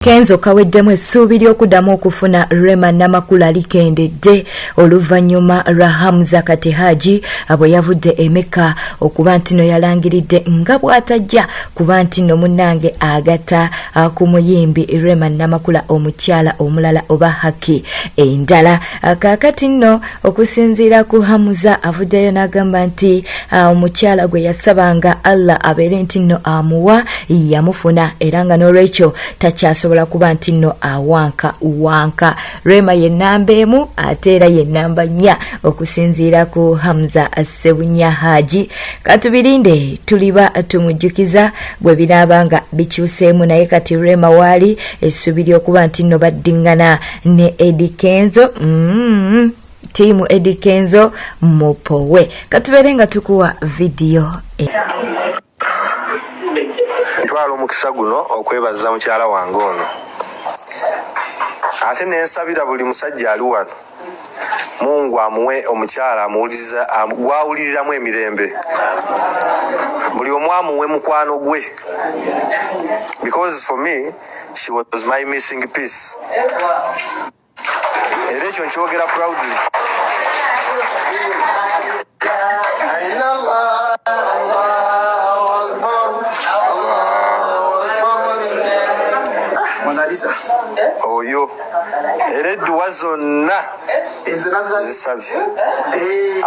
Kenzo kaweddemu essuubi ly'okuddamu okufuna Rema Namakula likendedde oluvannyuma lwa Hamza Haji bwe yavudde emeka okuba nti no yalangiridde nga bw'atajja kuba nti no munnange agatta ku muyimbi Rema Namakula omukyala omulala oba haki endala. Kaakati nno okusinziira ku Hamza avuddeyo n'agamba nti omukyala gwe yasabanga Allah abeere nti nno amuwa yamufuna era nga n'olwekyo takyasobola kuba nti nno awanka. Rema ye namba emu ate era ye namba 4 okusinziira ku Hamza Ssebunya Haji. Katubirinde tuliba tumujjukiza bwe binaabanga bikyuseemu, naye kati Rema waali essuubi ly'okuba nti nno baddingana ne Eddy Kenzo. Tiimu Eddy Kenzo mupowe. Katubeere nga tukuwa video. Ntwala omukisa guno okwebaza mukyala wange ono, ate nensabira buli musajja ali wano Mungu amuwe omukyala gwawuliriramu emirembe, buli omu amuwe mukwano gwe, because for me she was my missing piece. Era ekyo nkyogera proudly. Oyo era edduwa zonna zisabye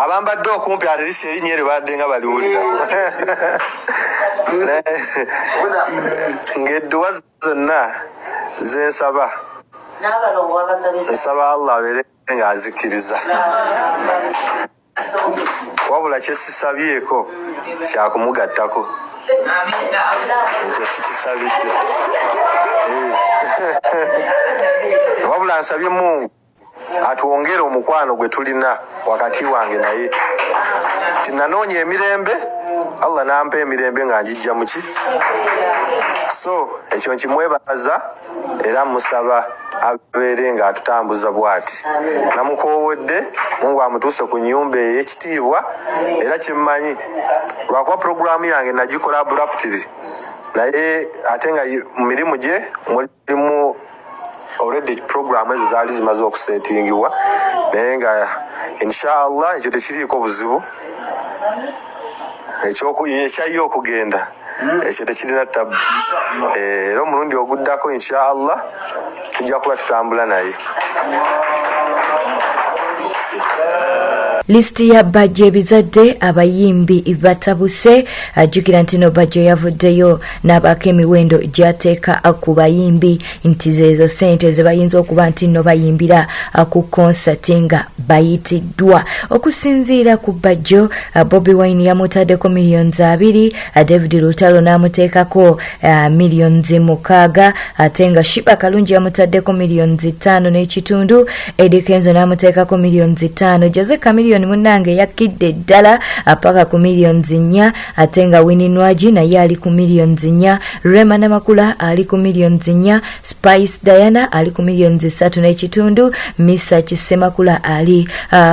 abambadde okumpi ate lisi erinnya eryo badde nga baliwulira ng'edduwa zonna zensaba nsaba Allah abeere ng'azikkiriza, wabula kye sisabyeko kyakumugattako, ekyo sikisabidde. Wabula nsabye Mungu atuwongere omukwano gwe tulina wakati wange naye, tinanoonya emirembe Allah nampa emirembe nga njijja muki. So ekyo nkimwebaza era musaba abeere nga atutambuza bw'ati. Namukoowedde Mungu amutuuse ku nnyumba ey'ekitiibwa, era kimmanyi lwakuba programu yange nagikola abruptly, naye ate nga mu mirimu gye mulimu already program ezo zaali zimaze okusetingibwa, naye nga inshallah ekyo tekiriiko buzibu, ekyayo okugenda ekyo tekirina tabu. Era omulundi oguddako inshallah tujja kuba tutambula naye. Listi ya bajje bizadde Abayimbi Batabuse. Ajjukira nti no bajjo yavuddeyo n'abaako emiwendo gy'ateeka ku bayimbi nti zezo sente ze bayinza okuba nti no bayimbira ku konsati nga bayitiddwa. Okusinziira ku bajjo, Bobi Wine yamutaddeko $2,000,000, David Lutalo n'amuteekako $6,000,000, ate nga Shiba Kalungi yamutaddeko $5,500,000, Eddy Kenzo n'amuteekako $5,000,000, Jose Chameleone munnange yakidde ddala apaka ku $4,000,000, ate nga Wininwaji naye ali ku $4,000,000, Rema Namakula ali ku $4,000,000, Spice Diana ali ku $3,500,000, Misa Kisemakula ali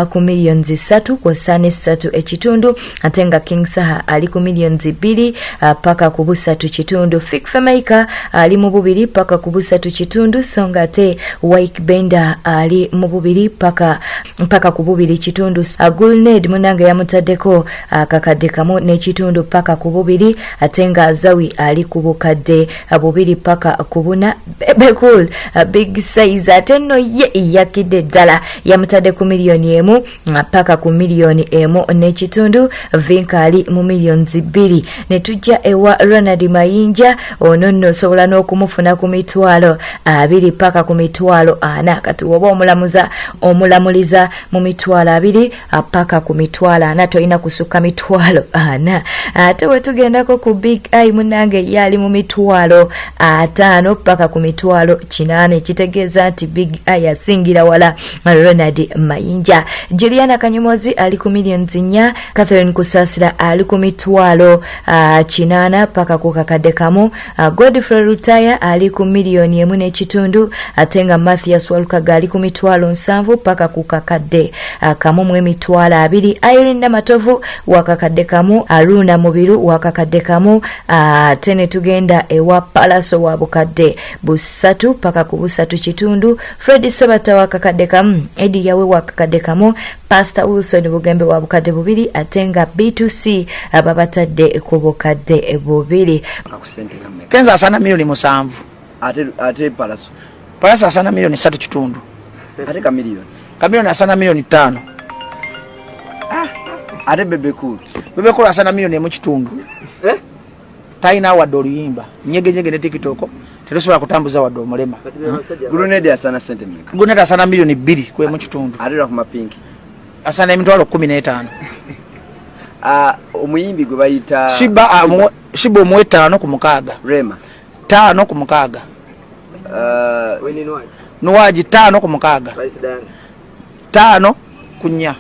ku $3,000,000 kw'ossa $3,500,000, ate nga King Saha ali ku $2,000,000 paka ku $3,500,000, Fik Femaika ali mu $2,000,000 paka ku $3,500,000, so nga ate Wike Benda ali mu $2,000,000 paka ku $2,500,000. Gulned munange yamutaddeko akakadde kamu n'ekitundu paka ku $2,000,000, ate nga Zawi ali ku bukadde $2,000 paka ku $4,000. Bebe Cool big size ate nno ye yakidde ddala yamutadde ku $1,000,000 paka ku $1,000,000 Vinka ali mu $2,000,000. Ne tujja ewa Ronald Mayinja, ono nno osobola n'okumufuna ku $20,000 paka ku $40,000, kati woba omulamuliza mu $20,000 paka ku $40,000 tolina kusukka $40,000. Ate we tugendako ku Big Eye munange yali mu $5,000 paka ku $8,000, ekitegeeza nti Big Eye asingira wala Ronald Mayinja. Juliana Kanyomozi ali ku $4,000,000, Catherine Kusasira ali ku $8,000 paka ku kakadde kamu, Godfrey Lutaya ali ku $1,500,000, ate nga Mathias Walukaga ali ku $7,000 paka ku kakadde wakakadde kamu mu emitwalo 2, Irene Namatovu wakakadde kamu, Aruna Mubiru wakakadde kamu, tene tugenda ewa Palaso wa bukadde busatu paka ku busatu kitundu, Fred Sebata wakakadde kamu, Eddy yawe wakakadde kamu, Pastor Wilson Bugembe wa bukadde 2, atenga B2C ababatadde ku bukadde 2. Kenzo asana milioni 7. Ate Palaso asana milioni 3 kitundu. Ate kamilioni asana milioni 5. Ate bebekulu asana milioni 1 kitundu. Taina wadde oluyimba nyege ne TikTok terusobola kutambuza wadde omulema. Grenade asana sente mmeka? Grenade asana milioni 2 kwemu kitundu. Ate ku mapinki asana emitwalo 15. Omuyimbi gwe bayita Shiba omwe 5 ku 6. Rema 5 ku 6. Nuwaji 5 ku 6. 5 ku 4.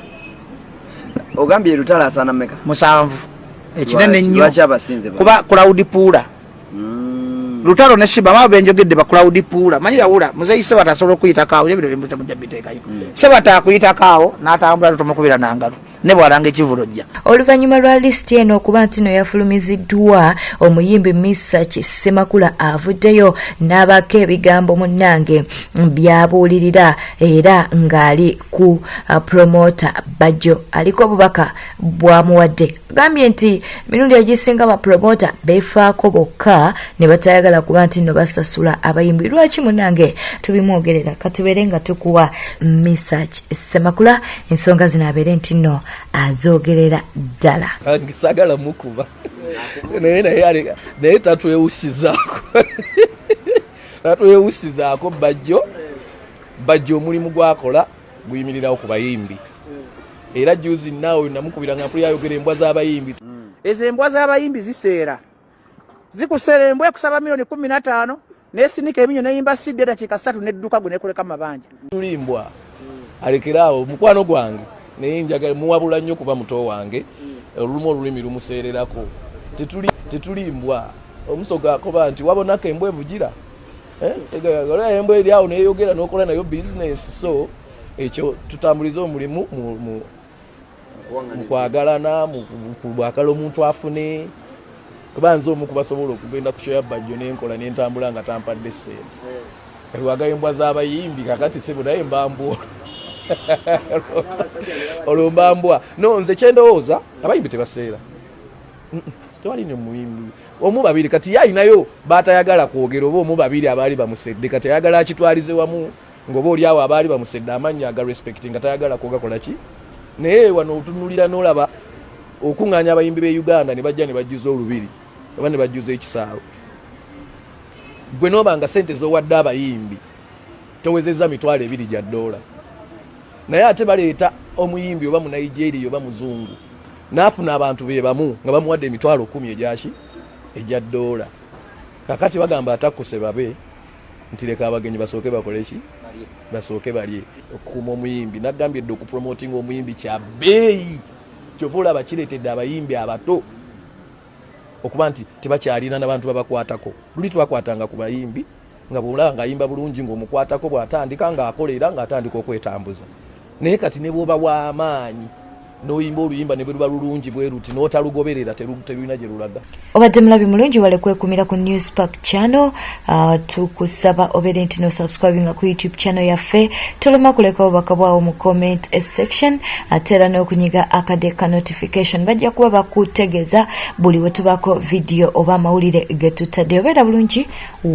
Ogambye Lutalo asana mmeka? 7. Ekinene nnyo. Lwaki abasinze kuba crowd pool. Lutalo ne Shiba maba benjogedde ba crowd pool. Manyira wula muzeyi Sebata asobola okuyita kaawo ebyo bimbuta mu jabiteekayo. Sebata akuyita kaawo n'atambula tomukubira nangalo. Ne bwalanga ekivulojja. Oluvanyuma lwa list eno okuba nti no yafulumiziddwa, omuyimbi Mr. Semakula avuddeyo n'abako ebigambo munnange byabuulirira era ng'ali ku promoter Bajjo aliko obubaka bwamuwadde. Gambye nti mirundi egisinga ba promoter beefaako bokka ne batayagala kuba nti no basasula abayimbi. Lwaki munnange tubimwogerera katubeere nga tukuwa Mr. Semakula ensonga zino abeere nti no azogerera ddala. Sagala mukuba naye tatwewusizaako Bajjo omulimu gwakola guyimirirawo ku bayimbi. Era juzi naawe namukubira nga mpuli ayogera embwa z'abayimbi. Ezo embwa z'abayimbi ziseera. Zikusera embwa kusaba milioni 15 n'esinika eminyo n'eyimba sidde dakiika 3 n'edduka gwe nekoleka mabanja. Tulimbwa alekeraawo mukwano gwange naye njagala muwabula nnyo kuba muto wange olumu olulimi lumuseererako. Tetulimbwa omusoga akoba nti wabonako embwa evugira. Embwa eri awo neyogera n'okola nayo business. So ekyo tutambulize omulimu mu kwagalana mu kwagala omuntu afune. Kuba nze omu kubasobola okugenda ku show ya Bajjo n'enkola n'entambula nga tampadde ssente. Lwaga embwa z'abayimbi kakati Ssebu naye mbambwa olumbambwa. No, nze kyendowooza abayimbi tebaseera. Tewali ne muyimbi omu babiri kati yalinayo batayagala kwogera oba omu babiri abaali bamusedde kati ayagala akitwalize wamu ngoba oli awo abaali bamusedde amannya aga respecting nga tayagala kwogakola ki. Naye wano otunulira n'olaba okuŋŋaanya abayimbi b'e Uganda ne bajja ne bajjuza olubiri oba ne bajjuza ekisaawe. Gwe n'oba nga ssente z'owadde abayimbi towezezza mitwalo 2 gya $. Naye ate baleeta omuyimbi oba mu Nigeria oba muzungu n'afuna abantu be bamu nga bamuwadde emitwalo 10 egyaki egya $. Kakati bagamba atakuse babe nti leka abagenyi basooke bakole ki basooke balye. Okukuma omuyimbi nagambye dde okupromoting omuyimbi kya bbeeyi. Kyova olaba kireetedde abayimbi abato okuba nti tebakyalina n'abantu babakwatako. Luli twakwatanga ku bayimbi nga bw'olaba ng'ayimba bulungi ng'omukwatako bw'atandika ng'akolera ng'atandika okwetambuza. Naye kati ne bw'oba w'amaanyi n'oyimba oluyimba ne bwe luba lulungi bwe ruti n'otalugoberera terulina gye lulaga. Obadde mulabi mulungi wale kwekumira ku News Park channel. Tukusaba obeere nti no subscribinga ku YouTube channel yaffe. Tolema kuleka obubaka bwawo mu comment section ate era n'okunyiga akade ka notification. Bajja kuba bakutegeeza buli we tubako video oba amawulire ge tutadde. Obeera bulungi we